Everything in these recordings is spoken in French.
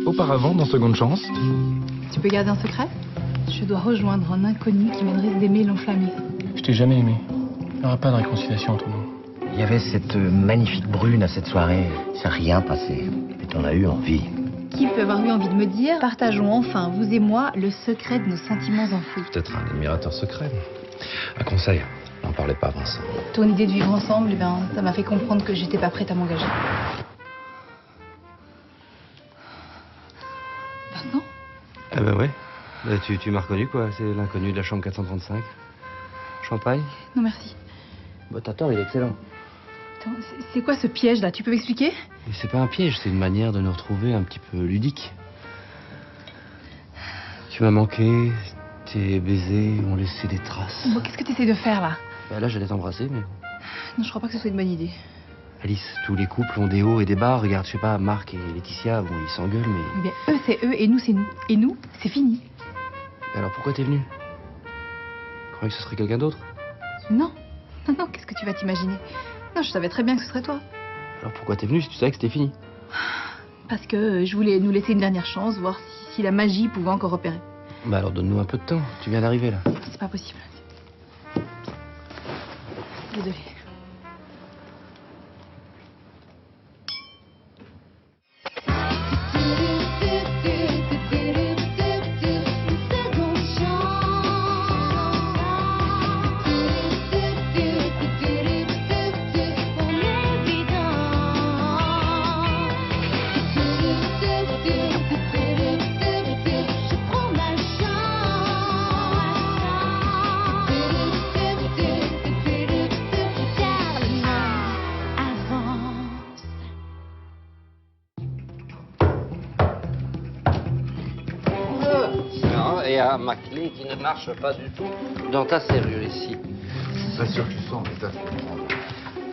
auparavant dans Seconde Chance. Tu peux garder un secret? Je dois rejoindre un inconnu qui mènerait des mails enflammés. Je t'ai jamais aimé. Il n'y aura pas de réconciliation entre nous. Il y avait cette magnifique brune à cette soirée. Il s'est rien passé. Mais t'en as eu envie. Qui peut avoir eu envie de me dire, partageons enfin, vous et moi, le secret de nos sentiments enfouis. Peut-être un admirateur secret. Un conseil, n'en parlez pas, Vincent. Ton idée de vivre ensemble, eh ben, ça m'a fait comprendre que j'étais pas prête à m'engager. Vincent? Ah bah ouais. Bah, tu m'as reconnu quoi, c'est l'inconnu de la chambre 435. Champagne? Non, merci. Bah t'attends, il est excellent. Attends, c'est quoi ce piège là? Tu peux m'expliquer? Et c'est pas un piège, c'est une manière de nous retrouver un petit peu ludique. Tu m'as manqué, tes baisers ont laissé des traces. Bon, qu'est-ce que tu essaies de faire là? Bah là j'allais t'embrasser mais... Non, je crois pas que ce soit une bonne idée. Alice, tous les couples ont des hauts et des bas. Regarde, je sais pas, Marc et Laetitia, bon ils s'engueulent mais... Eh bien, eux c'est eux et nous c'est nous. Et nous, c'est fini. Et alors pourquoi t'es venu? Tu croyais que ce serait quelqu'un d'autre? Non. Non, non, qu'est-ce que tu vas t'imaginer? Non, je savais très bien que ce serait toi. Alors pourquoi t'es venu si tu savais que c'était fini? Parce que je voulais nous laisser une dernière chance, voir si la magie pouvait encore opérer. Bah alors donne-nous un peu de temps, tu viens d'arriver là. C'est pas possible. Désolée. Et à ma clé qui ne marche pas du tout dans ta serrure ici. C'est pas sûr que tu sens, mais t'as fait comprendre.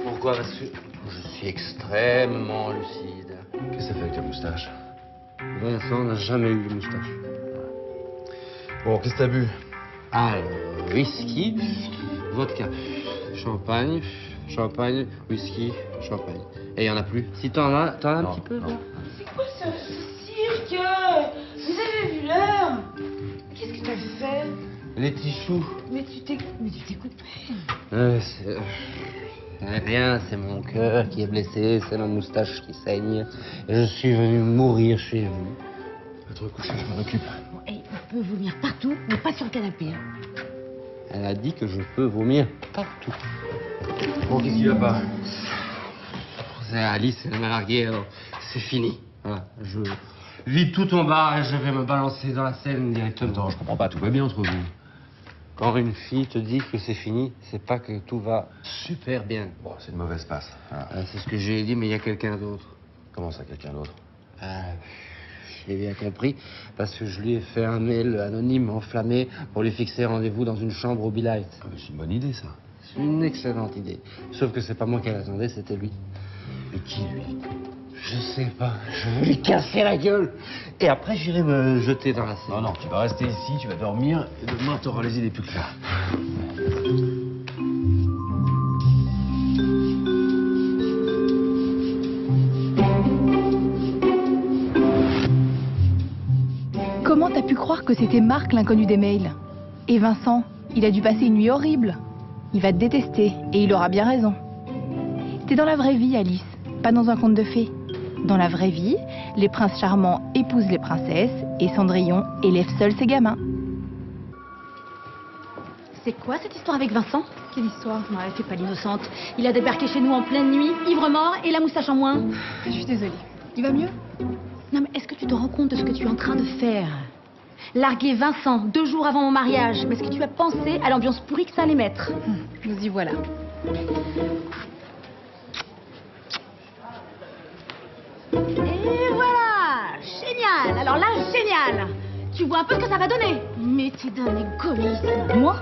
Pourquoi? Parce que je suis extrêmement lucide. Qu'est-ce que ça fait avec ta moustache? Vincent n'a jamais eu de moustache. Bon, qu'est-ce que t'as bu? Whisky, vodka, champagne, champagne, whisky, champagne. Et il y en a plus. Si t'en as un petit peu, là? C'est quoi ce cirque? Vous avez vu l'heure? Qu'est-ce que t'as fait? Les petits choux. Mais tu t'es coupé. Rien, c'est mon cœur qui est blessé, c'est ma moustache qui saigne. Et je suis venu mourir chez vous. Va te recoucher, je m'en occupe. Bon, hey, on peut vomir partout, mais pas sur le canapé. Hein. Elle a dit que je peux vomir partout. Bon, qu'est-ce qui va pas? C'est Alice, elle m'a largué, alors c'est fini. Voilà, je vide tout ton bar et je vais me balancer dans la Seine directement. Attends, je comprends pas, tout va bien entre vous. Quand une fille te dit que c'est fini, c'est pas que tout va super bien. Bon, c'est une mauvaise passe. Ah. C'est ce que j'ai dit, mais il y a quelqu'un d'autre. Comment ça, quelqu'un d'autre? Je l'ai bien compris, parce que je lui ai fait un mail anonyme enflammé pour lui fixer rendez-vous dans une chambre au Be-Light. Ah, mais c'est une bonne idée, ça. C'est une excellente idée. Sauf que c'est pas moi qui l'attendais, c'était lui. Mais qui, lui? Je sais pas, je vais lui casser la gueule. Et après, j'irai me jeter dans la Seine. Non, non, tu vas rester ici, tu vas dormir, et demain, t'auras les idées plus claires. Comment t'as pu croire que c'était Marc l'inconnu des mails? Et Vincent, il a dû passer une nuit horrible. Il va te détester, et il aura bien raison. T'es dans la vraie vie, Alice, pas dans un conte de fées. Dans la vraie vie, les princes charmants épousent les princesses et Cendrillon élève seul ses gamins. C'est quoi cette histoire avec Vincent? Quelle histoire? Ouais, fais pas l'innocente. Il a débarqué chez nous en pleine nuit, ivre-mort et la moustache en moins. Je suis désolée. Il va mieux? Non mais est-ce que tu te rends compte de ce que tu es en train de faire? Larguer Vincent 2 jours avant mon mariage. Mais est-ce que tu as pensé à l'ambiance pourrie que ça allait mettre? Nous y voilà. Et voilà! Génial! Alors là, génial! Tu vois un peu ce que ça va donner? Mais t'es d'un égoïsme. Moi?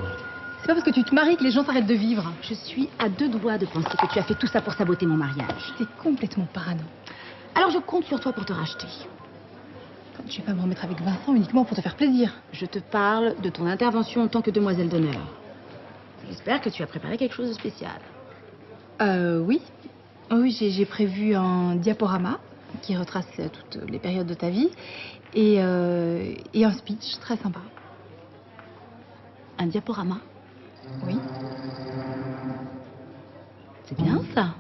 C'est pas parce que tu te maries que les gens s'arrêtent de vivre. Je suis à 2 doigts de penser que tu as fait tout ça pour saboter mon mariage. T'es complètement parano. Alors je compte sur toi pour te racheter. Je vais pas me remettre avec Vincent uniquement pour te faire plaisir. Je te parle de ton intervention en tant que demoiselle d'honneur. J'espère que tu as préparé quelque chose de spécial. Oui. Oui, j'ai prévu un diaporama qui retrace toutes les périodes de ta vie, et un speech très sympa. Un diaporama. Oui. C'est bien ça.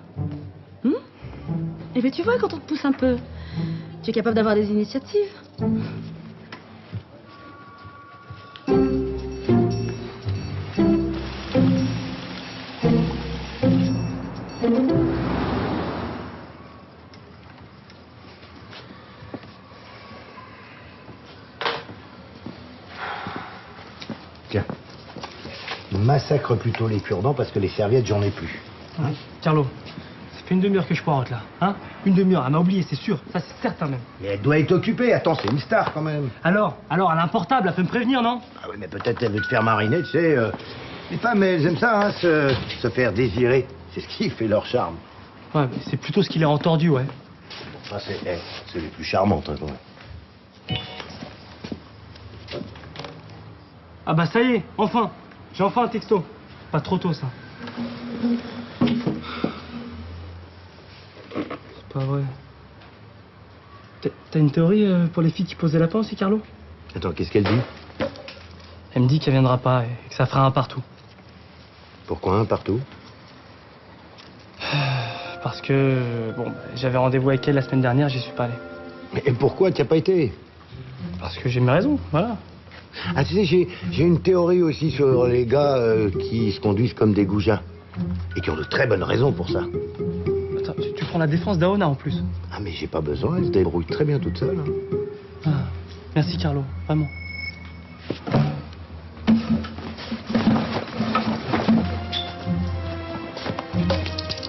Et bien tu vois, quand on te pousse un peu, tu es capable d'avoir des initiatives. Tiens. Massacre plutôt les cure-dents parce que les serviettes, j'en ai plus. Ouais. Carlo, ça fait une demi-heure que je poireaute là. Hein? Une demi-heure, elle m'a oublié, c'est sûr. Ça, c'est certain même. Mais elle doit être occupée. Attends, c'est une star quand même. Alors, elle a un portable, elle peut me prévenir, non? Ah oui, mais peut-être elle veut te faire mariner, tu sais. Les femmes, elles aiment ça, hein, se faire désirer. C'est ce qui fait leur charme. Ouais, mais c'est plutôt ce qu'il a entendu, ouais. Ça, c'est les plus charmantes, hein, quand même. Ah bah ça y est, enfin. J'ai enfin un texto. Pas trop tôt, ça. C'est pas vrai. T'as une théorie pour les filles qui posent des lapins aussi, Carlo? Attends, qu'est-ce qu'elle dit? Elle me dit qu'elle viendra pas et que ça fera un partout. Pourquoi un partout? Parce que, bon, j'avais rendez-vous avec elle la semaine dernière, j'y suis pas allé. Et pourquoi t'y as pas été? Parce que j'ai mes raisons, voilà. Ah, tu sais, j'ai une théorie aussi sur les gars qui se conduisent comme des goujats. Et qui ont de très bonnes raisons pour ça. Attends, tu prends la défense d'Aona en plus. Ah, mais j'ai pas besoin, elle se débrouille très bien toute seule. Hein. Ah, merci Carlo, vraiment.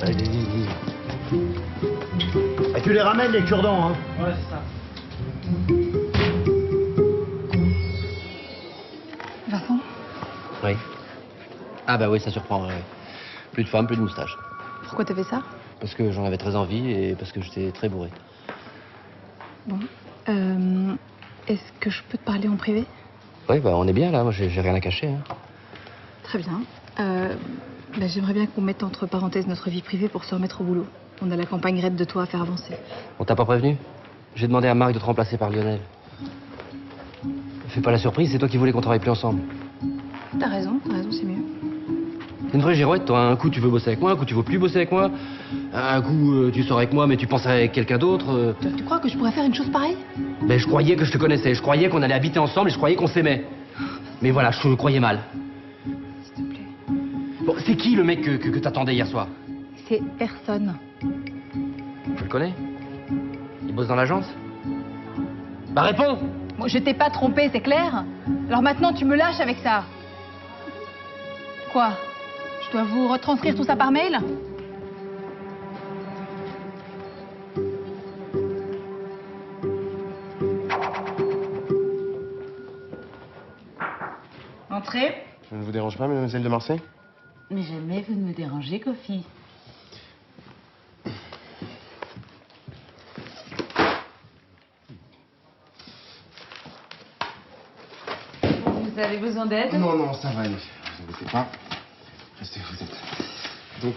Allez. Ah, tu les ramènes, les cure-dents, hein? Ouais, c'est ça. Vincent, Oui. Ah bah oui, ça surprend. Ouais. Plus de femmes, plus de moustaches. pourquoi t'as fait ça? Parce que j'en avais très envie et parce que j'étais très bourré. Bon. Est-ce que je peux te parler en privé? Oui, bah on est bien là, moi j'ai rien à cacher. Hein. Très bien. J'aimerais bien qu'on mette entre parenthèses notre vie privée pour se remettre au boulot. On a la campagne raide de toi à faire avancer. On t'a pas prévenu? J'ai demandé à Marc de te remplacer par Lionel. Fais pas la surprise, c'est toi qui voulais qu'on travaille plus ensemble. T'as raison, c'est mieux. T'es une vraie girouette, toi. Un coup tu veux bosser avec moi, un coup tu veux plus bosser avec moi. Un coup tu sors avec moi mais tu penses avec quelqu'un d'autre. Tu crois que je pourrais faire une chose pareille? Ben je croyais que je te connaissais, je croyais qu'on allait habiter ensemble et je croyais qu'on s'aimait. Mais voilà, je croyais mal. S'il te plaît. Bon, c'est qui le mec que t'attendais hier soir? C'est personne. Tu le connais? Il bosse dans l'agence? Bah réponds! Bon, je t'ai pas trompé, c'est clair? Alors maintenant, tu me lâches avec ça. Quoi? Je dois vous retranscrire tout ça par mail? Entrez. Je ne vous dérange pas, mademoiselle de Marseille? Mais jamais vous ne me dérangez, Kofi. Vous avez besoin d'aide? Non, non, ça va aller. Vous embêtez pas. Restez où vous êtes. Donc,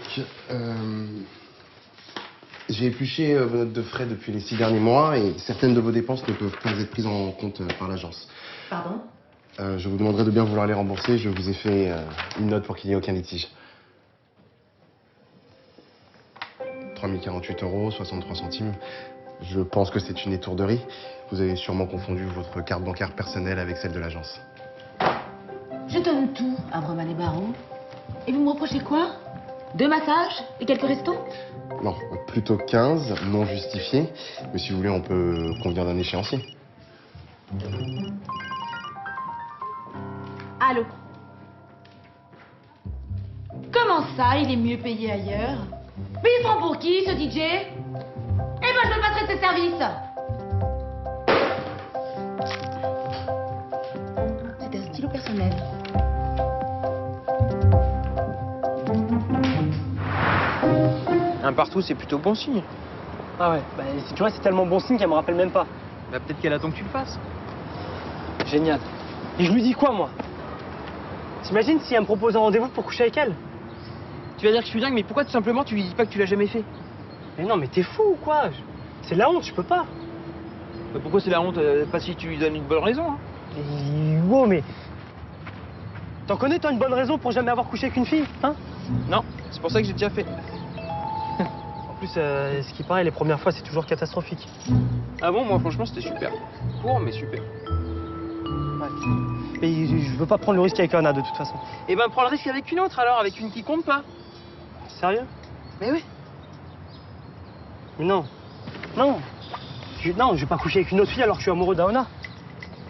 j'ai épluché vos notes de frais depuis les 6 derniers mois et certaines de vos dépenses ne peuvent pas être prises en compte par l'agence. Pardon? Je vous demanderai de bien vouloir les rembourser. Je vous ai fait une note pour qu'il n'y ait aucun litige. 3048 €, 63 centimes. Je pense que c'est une étourderie. Vous avez sûrement confondu votre carte bancaire personnelle avec celle de l'agence. Je donne tout à Breman et Barreau. Et vous me reprochez quoi? 2 massages et quelques restos? Non, plutôt 15, non justifiés. Mais si vous voulez, on peut convenir d'un échéancier. Allô? Comment ça, il est mieux payé ailleurs? Mais il se prend pour qui, ce DJ? Et moi, je me passerai de ses services. C'était un stylo personnel. Un partout, c'est plutôt bon signe. Ah ouais, bah si tu vois, c'est tellement bon signe qu'elle me rappelle même pas. Bah peut-être qu'elle attend que tu le fasses. Génial. Et je lui dis quoi, moi? T'imagines si elle me propose un rendez-vous pour coucher avec elle? Tu vas dire que je suis dingue, mais pourquoi tout simplement tu lui dis pas que tu l'as jamais fait? Mais non, mais t'es fou ou quoi? C'est la honte, je peux pas. Mais pourquoi c'est la honte? Pas si tu lui donnes une bonne raison. Hein. Wow, mais... T'en connais, toi, une bonne raison pour jamais avoir couché avec une fille, hein? Non, c'est pour ça que j'ai déjà fait. En plus, ce qui paraît, les premières fois, c'est toujours catastrophique. Ah bon, moi franchement c'était super. Court mais super. Mais je veux pas prendre le risque avec Anna, de toute façon. Eh ben prends le risque avec une autre alors, avec une qui compte pas. Sérieux? Mais oui. Mais non. Non. Non, je vais pas coucher avec une autre fille alors que je suis amoureux d'Anna.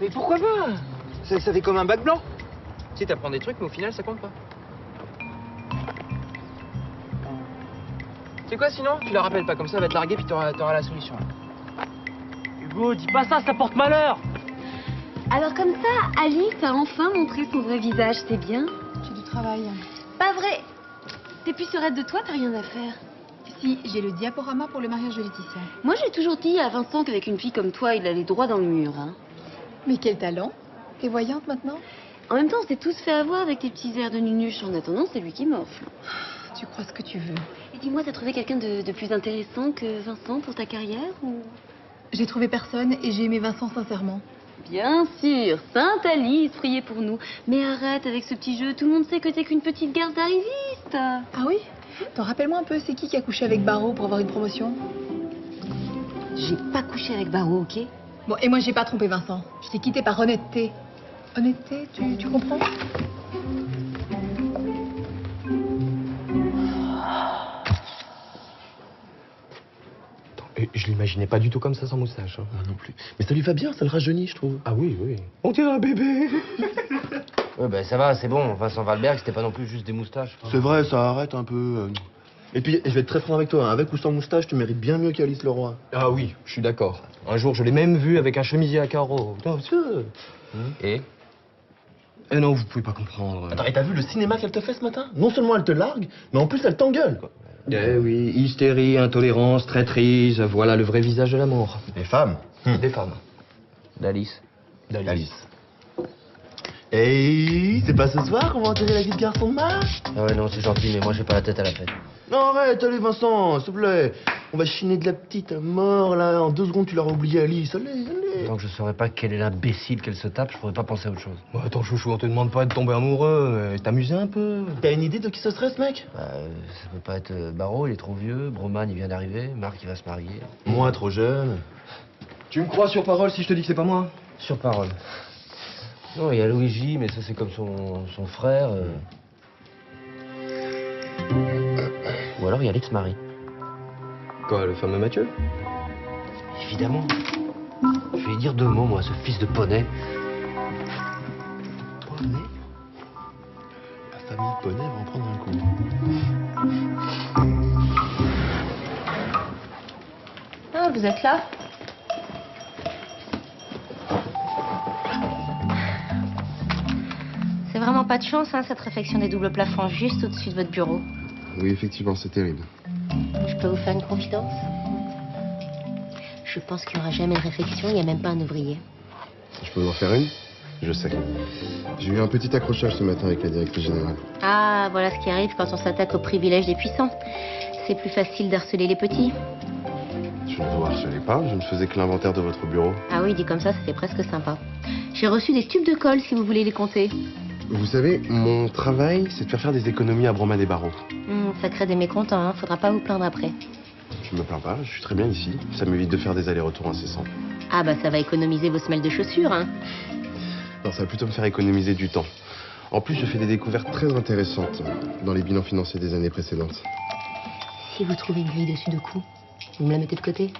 Mais pourquoi pas? Ça fait comme un bac blanc. Tu sais, t'apprends des trucs mais au final ça compte pas. C'est quoi sinon? Tu la rappelles pas, comme ça elle va te larguer puis t'auras la solution. Hugo, dis pas ça porte malheur. Alors comme ça, Alice a enfin montré son vrai visage, c'est bien. J'ai du travail. Pas vrai. T'es plus sereine de toi, t'as rien à faire. Si, j'ai le diaporama pour le mariage de Laetitia. Moi, j'ai toujours dit à Vincent qu'avec une fille comme toi, il allait droit dans le mur. Hein. Mais quel talent! T'es voyante maintenant? En même temps, on s'est tous fait avoir avec tes petits airs de nunuche. En attendant, c'est lui qui m'offre. Tu crois ce que tu veux. Et dis-moi, t'as trouvé quelqu'un de plus intéressant que Vincent pour ta carrière ou... J'ai trouvé personne et j'ai aimé Vincent sincèrement. Bien sûr, Sainte Alice, priez pour nous. Mais arrête avec ce petit jeu, tout le monde sait que t'es qu'une petite garde arriviste. Ah oui? T'en rappelle-moi un peu, c'est qui a couché avec Barreau pour avoir une promotion? J'ai pas couché avec Barreau, ok? Bon, et moi j'ai pas trompé Vincent. Je t'ai quitté par honnêteté. Honnêteté, tu comprends? Et je l'imaginais pas du tout comme ça sans moustache. Hein. Moi non plus. Mais ça lui va bien, ça le rajeunit, je trouve. Ah oui, oui. On dirait un bébé. Ouais, ben ça va, c'est bon. Vincent Valberg, c'était pas non plus juste des moustaches. C'est vrai, ça arrête un peu. Et puis, je vais être très franc avec toi, hein. Avec ou sans moustache, tu mérites bien mieux qu'Alice Leroy. Ah oui, je suis d'accord. Un jour, je l'ai même vu avec un chemisier à carreaux. Non, sûr. Et Eh non, vous pouvez pas comprendre. Attends, et t'as vu le cinéma qu'elle te fait ce matin? Non seulement elle te largue, mais en plus elle t'engueule, quoi. Eh oui, hystérie, intolérance, traîtrise, voilà le vrai visage de l'amour. Les femmes. Des femmes. d'Alice. Alice. Et c'est pas ce soir qu'on va enterrer la vie de garçon de Marc? Ah ouais, non, c'est gentil, mais moi j'ai pas la tête à la fête. Non, arrête, allez Vincent, s'il te plaît. On va chiner de la petite à mort, là. En 2 secondes, tu l'auras oublié, Alice. Allez, allez. Tant que je saurais pas quel est l'imbécile qu'elle se tape, je pourrais pas penser à autre chose. Bon, attends, chouchou, on te demande pas de tomber amoureux, t'amuser un peu. T'as une idée de qui ce serait, ce mec? Bah, ça peut pas être Barreau, il est trop vieux, Broman, il vient d'arriver, Marc, il va se marier. Moi, trop jeune. Tu me crois sur parole si je te dis que c'est pas moi? Sur parole. Non, il y a Luigi, mais ça c'est comme son frère. Ou alors il y a l'ex-mari. Quoi, le fameux Mathieu? Évidemment. Je vais lui dire 2 mots, moi, ce fils de poney. Poney? La famille Poney va en prendre un coup. Ah, vous êtes là? C'est vraiment pas de chance, hein, cette réfection des doubles plafonds juste au-dessus de votre bureau. Oui, effectivement, c'est terrible. Je peux vous faire une confidence? Je pense qu'il n'y aura jamais de réfection, il n'y a même pas un ouvrier. Je peux vous en faire une? Je sais. J'ai eu un petit accrochage ce matin avec la directrice générale. Ah, voilà ce qui arrive quand on s'attaque aux privilèges des puissants. C'est plus facile d'harceler les petits. Je ne vous harcelais pas, je ne faisais que l'inventaire de votre bureau. Ah oui, dit comme ça fait presque sympa. J'ai reçu des tubes de colle si vous voulez les compter. Vous savez, mon travail, c'est de faire des économies à Broman et Barreau. Ça crée des mécontents, hein. Faudra pas vous plaindre après. Je me plains pas, je suis très bien ici. Ça m'évite de faire des allers-retours incessants. Ah bah ça va économiser vos semelles de chaussures, hein. Non, ça va plutôt me faire économiser du temps. En plus, je fais des découvertes très intéressantes dans les bilans financiers des années précédentes. Si vous trouvez une grille dessus de coup, vous me la mettez de côté.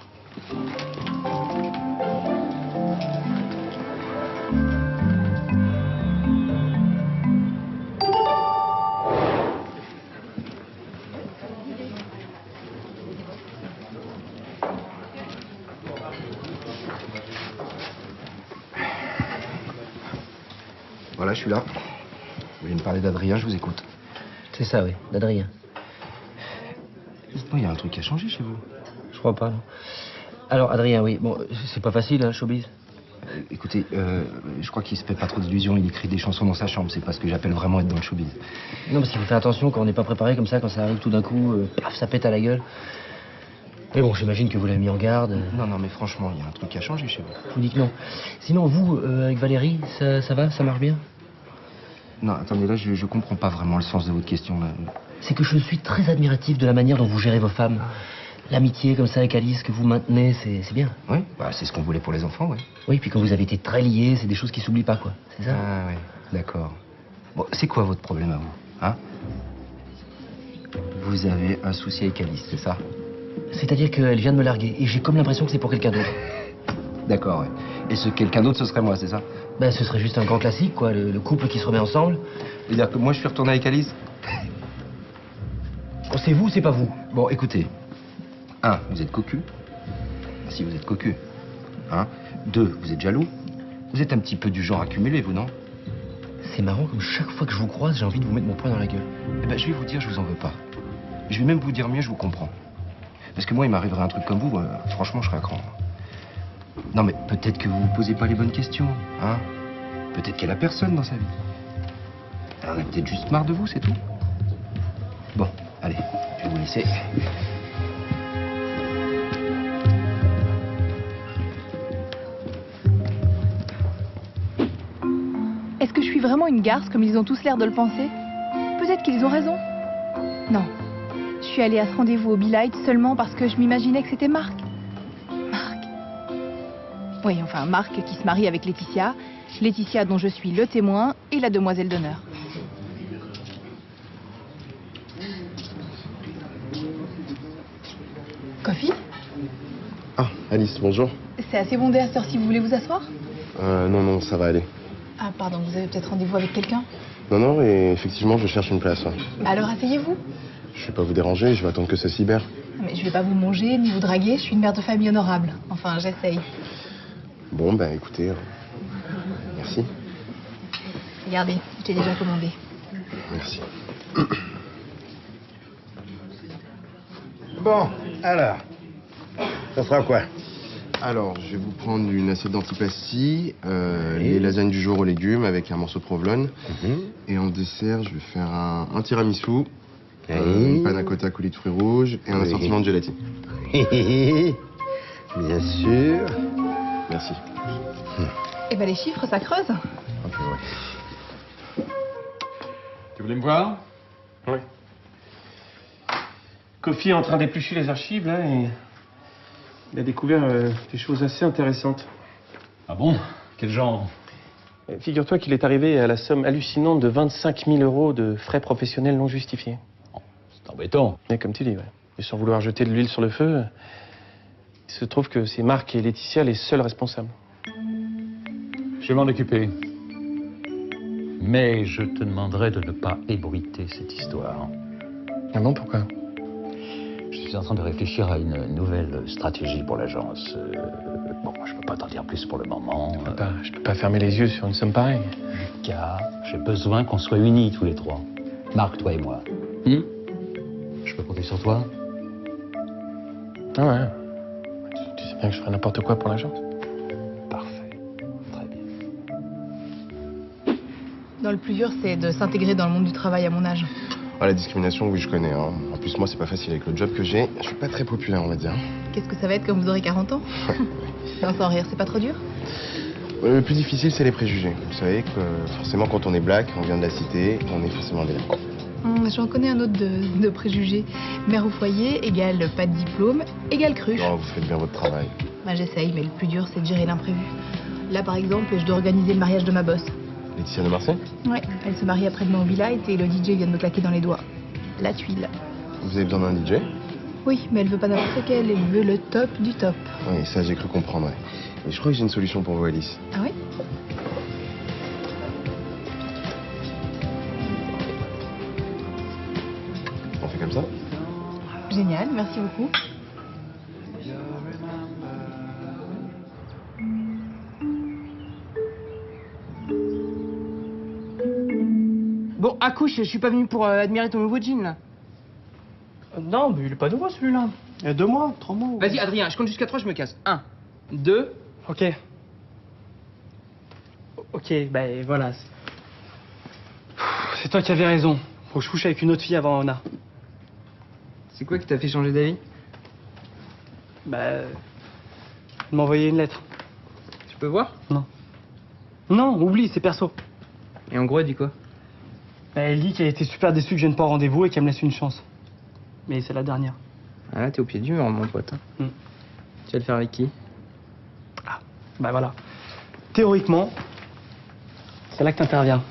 Voilà, je suis là. Vous voulez me parler d'Adrien, je vous écoute. C'est ça, oui, d'Adrien. Dites-moi, il y a un truc qui a changé chez vous. Je crois pas, non. Alors, Adrien, oui, bon, c'est pas facile, hein, showbiz. Écoutez, je crois qu'il se fait pas trop d'illusions. Il écrit des chansons dans sa chambre. C'est pas ce que j'appelle vraiment être dans le showbiz. Non, parce qu'il faut faire attention quand on n'est pas préparé comme ça, quand ça arrive tout d'un coup, paf, ça pète à la gueule. Mais bon, j'imagine que vous l'avez mis en garde. Non, mais franchement, il y a un truc qui a changé chez vous. Je vous dis que non. Sinon, vous, avec Valérie, ça va? Ça marche bien? Non, attendez, là, je comprends pas vraiment le sens de votre question, là. C'est que je suis très admiratif de la manière dont vous gérez vos femmes. L'amitié comme ça avec Alice que vous maintenez, c'est bien. Oui, bah, c'est ce qu'on voulait pour les enfants, ouais. Oui, puis quand vous avez été très liés, c'est des choses qui s'oublient pas, quoi. C'est ça? Ah, ouais, d'accord. Bon, c'est quoi votre problème à vous, hein? Vous avez un souci avec Alice, c'est ça? C'est-à-dire qu'elle vient de me larguer, et j'ai comme l'impression que c'est pour quelqu'un d'autre. D'accord, ouais. Et ce quelqu'un d'autre, ce serait moi, c'est ça? Ben, ce serait juste un grand classique, quoi, le couple qui se remet ensemble. C'est-à-dire que moi, je suis retourné avec Alice? C'est vous, c'est pas vous. Bon, écoutez. 1, vous êtes cocu. Si vous êtes cocu. 2, vous êtes jaloux. Vous êtes un petit peu du genre accumulé, vous, non? C'est marrant, comme chaque fois que je vous croise, j'ai envie de vous mettre mon poing dans la gueule. Eh ben, je vais vous dire, je vous en veux pas. Je vais même vous dire mieux, je vous comprends. Parce que moi, il m'arriverait un truc comme vous, franchement, je serais à cran. Non, mais peut-être que vous vous posez pas les bonnes questions, hein? Peut-être qu'elle a personne dans sa vie. Elle en a peut-être juste marre de vous, c'est tout. Bon, allez, je vais vous laisser. Est-ce que je suis vraiment une garce comme ils ont tous l'air de le penser? Peut-être qu'ils ont raison. Non. Je suis allée à ce rendez-vous au Be-Light seulement parce que je m'imaginais que c'était Marc. Marc. Oui, enfin, Marc qui se marie avec Laetitia. Laetitia dont je suis le témoin et la demoiselle d'honneur. Coffee? Ah, Alice, bonjour. C'est assez bondé à cette heure-ci, vous voulez vous asseoir? Non, ça va aller. Ah, pardon, vous avez peut-être rendez-vous avec quelqu'un? Non, et effectivement, je cherche une place. Ouais. Alors asseyez-vous. Je vais pas vous déranger, je vais attendre que ça se libère. Mais je vais pas vous manger ni vous draguer, je suis une mère de famille honorable. Enfin, j'essaye. Bon, ben écoutez, merci. Regardez, je t'ai déjà commandé. Merci. Bon, alors, ça sera quoi? Alors, je vais vous prendre une assiette d'antipasti, les lasagnes du jour aux légumes avec un morceau de provolone. Et en dessert, je vais faire un tiramisu, une panna cotta coulis de fruits rouges et un assortiment de gélatine. Bien sûr. Merci. Eh ben les chiffres, ça creuse. Un peu, ouais. Tu voulais me voir? Oui. Kofi est en train d'éplucher les archives, là, et il a découvert des choses assez intéressantes. Ah bon? Quel genre? Figure-toi qu'il est arrivé à la somme hallucinante de 25 000 € de frais professionnels non justifiés. C'est embêtant. Et comme tu dis, ouais. Et sans vouloir jeter de l'huile sur le feu, il se trouve que c'est Marc et Laetitia les seuls responsables. Je vais m'en occuper. Mais je te demanderai de ne pas ébruiter cette histoire. Ah bon, pourquoi? Je suis en train de réfléchir à une nouvelle stratégie pour l'agence. Bon, je peux pas t'en dire plus pour le moment. Je peux pas fermer les yeux sur une somme pareille. Car j'ai besoin qu'on soit unis tous les trois. Marc, toi et moi. Je peux compter sur toi? Ah ouais. Tu sais bien que je ferai n'importe quoi pour l'agence. Parfait. Très bien. Dans le plus dur, c'est de s'intégrer dans le monde du travail à mon âge. Ah, la discrimination, oui, je connais. Hein. En plus, moi, c'est pas facile avec le job que j'ai. Je suis pas très populaire, on va dire. Qu'est-ce que ça va être quand vous aurez 40 ans? Non, sans rire, c'est pas trop dur? Le plus difficile, c'est les préjugés. Vous savez que forcément, quand on est black, on vient de la cité, on est forcément délinquant. J'en connais un autre de préjugés. Mère au foyer égale pas de diplôme, égale cruche. Non, vous faites bien votre travail. Bah, j'essaye, mais le plus dur, c'est de gérer l'imprévu. Là, par exemple, je dois organiser le mariage de ma boss. Laetitia de Marseille? Ouais, elle se marie après-demain au Be-Light et le DJ vient de me claquer dans les doigts. La tuile. Vous avez besoin d'un DJ? Oui, mais elle veut pas n'importe lequel, elle veut le top du top. Oui, ça, j'ai cru comprendre, ouais. Et je crois que j'ai une solution pour vous, Alice. Ah oui? On fait comme ça? Génial, merci beaucoup. Bon, accouche, je suis pas venu pour admirer ton nouveau jean, là. Non, mais il est pas nouveau celui-là. Il y a 2 mois, 3 mois. Vas-y, Adrien, je compte jusqu'à 3, je me casse. 1, 2... Ok. Ok, ben voilà. C'est toi qui avais raison. Faut que je couche avec une autre fille avant Anna. C'est quoi qui t'a fait changer d'avis? Bah... Elle m'a envoyé une lettre. Je peux voir? Non. Non, oublie, c'est perso. Et en gros, elle dit quoi? Bah, elle dit qu'elle était super déçue que je vienne pas au rendez-vous et qu'elle me laisse une chance. Mais c'est la dernière. Ah là, t'es au pied du mur, mon pote. Mm. Tu vas le faire avec qui? Ah, bah voilà. Théoriquement, c'est là que t'interviens.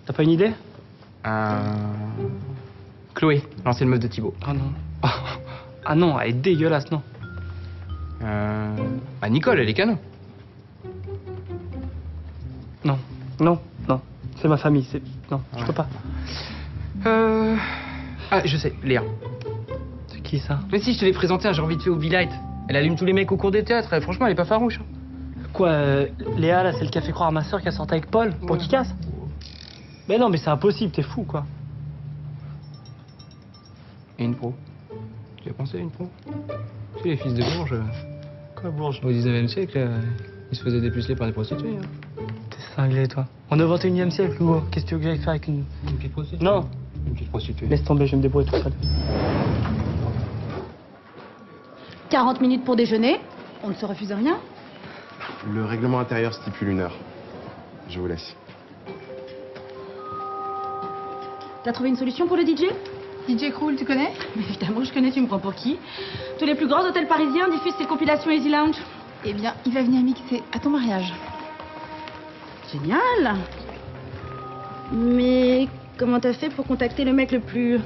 T'as pas une idée? Chloé, l'ancienne meuf de Thibaut. Ah non. Ah non, elle est dégueulasse, non. Bah Nicole, elle est canon. Non, non, non. C'est ma famille, c'est... Non, je peux pas. Ah, je sais, Léa. C'est qui ça? Mais si, je te l'ai présenté à genre vite fait au Be-Light. Elle allume tous les mecs au cours des théâtres. Franchement, elle est pas farouche. Hein. Quoi, Léa, là, c'est le qui a fait croire à ma soeur qu'elle sortait avec Paul pour qu'il casse? Mais non, mais c'est impossible, t'es fou, quoi. Et une pro. Tu as pensé à une pro? Tu sais, les fils de Bourges... Quoi, Bourges? Au 19e siècle, ils se faisaient dépuceler par des prostituées. Hein. T'es cinglé, toi. On est au 21e siècle, Hugo. Qu'est-ce que tu veux que j'aille faire avec une petite prostituée? Non. Une petite prostituée. Laisse tomber, je vais me débrouiller tout seul. 40 minutes pour déjeuner. On ne se refuse rien. Le règlement intérieur stipule 1 heure. Je vous laisse. T'as trouvé une solution pour le DJ? DJ Krul, tu connais? Mais évidemment, je connais, tu me prends pour qui? Tous les plus grands hôtels parisiens diffusent ces compilations Easy Lounge. Eh bien, il va venir mixer à ton mariage. Génial. Mais comment t'as fait pour contacter le mec le plus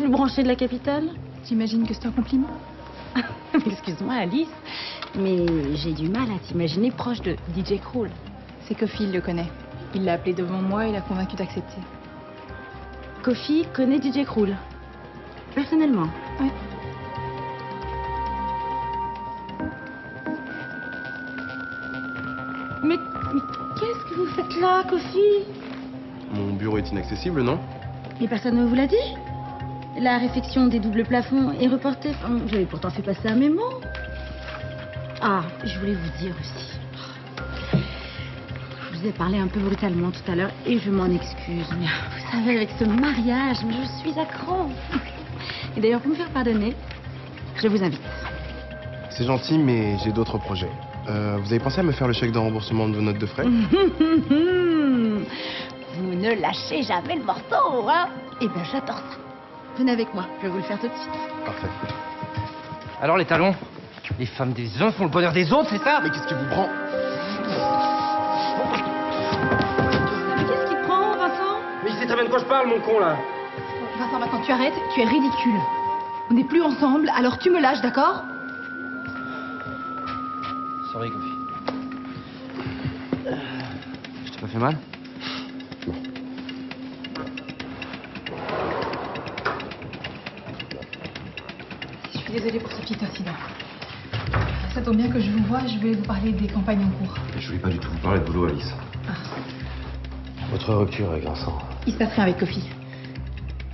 branché de la capitale? J'imagine que c'est un compliment. Excuse-moi, Alice, mais j'ai du mal à t'imaginer proche de DJ Krul. C'est Kofi, il le connaît. Il l'a appelé devant moi et l'a convaincu d'accepter. Kofi connaît DJ Krul. Personnellement. Oui. Mais qu'est-ce que vous faites là, Kofi? Mon bureau est inaccessible, non? Mais personne ne vous l'a dit? La réfection des doubles plafonds est reportée. Enfin, j'avais pourtant fait passer un mémo. Ah, je voulais vous dire aussi. Je vous ai parlé un peu brutalement tout à l'heure et je m'en excuse. Mais vous savez, avec ce mariage, je suis à cran. Et d'ailleurs, pour me faire pardonner, je vous invite. C'est gentil, mais j'ai d'autres projets. Vous avez pensé à me faire le chèque de remboursement de vos notes de frais? Vous ne lâchez jamais le morceau, hein? Eh bien, j'adore ça. Venez avec moi, je vais vous le faire tout de suite. Parfait. Alors les talons? Les femmes des uns font le bonheur des autres, c'est ça? Mais qu'est-ce qui vous prend? Mais qu'est-ce qui te prend, Vincent? Mais il sait très bien de quoi je parle, mon con, là. Vincent, maintenant tu arrêtes, tu es ridicule. On n'est plus ensemble, alors tu me lâches, d'accord? Sorry, Kofi. Je t'ai pas fait mal? Je suis désolée pour ce petit incident. Ça tombe bien que je vous vois, je voulais vous parler des campagnes en cours. Je voulais pas du tout vous parler de boulot, Alice. Votre rupture avec Vincent. Il se passe rien avec Kofi.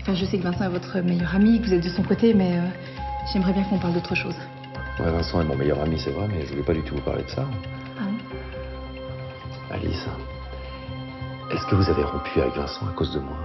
Enfin, je sais que Vincent est votre meilleur ami, que vous êtes de son côté, mais j'aimerais bien qu'on parle d'autre chose. Ouais, Vincent est mon meilleur ami, c'est vrai, mais je voulais pas du tout vous parler de ça. Ah bon? Alice, est-ce que vous avez rompu avec Vincent à cause de moi?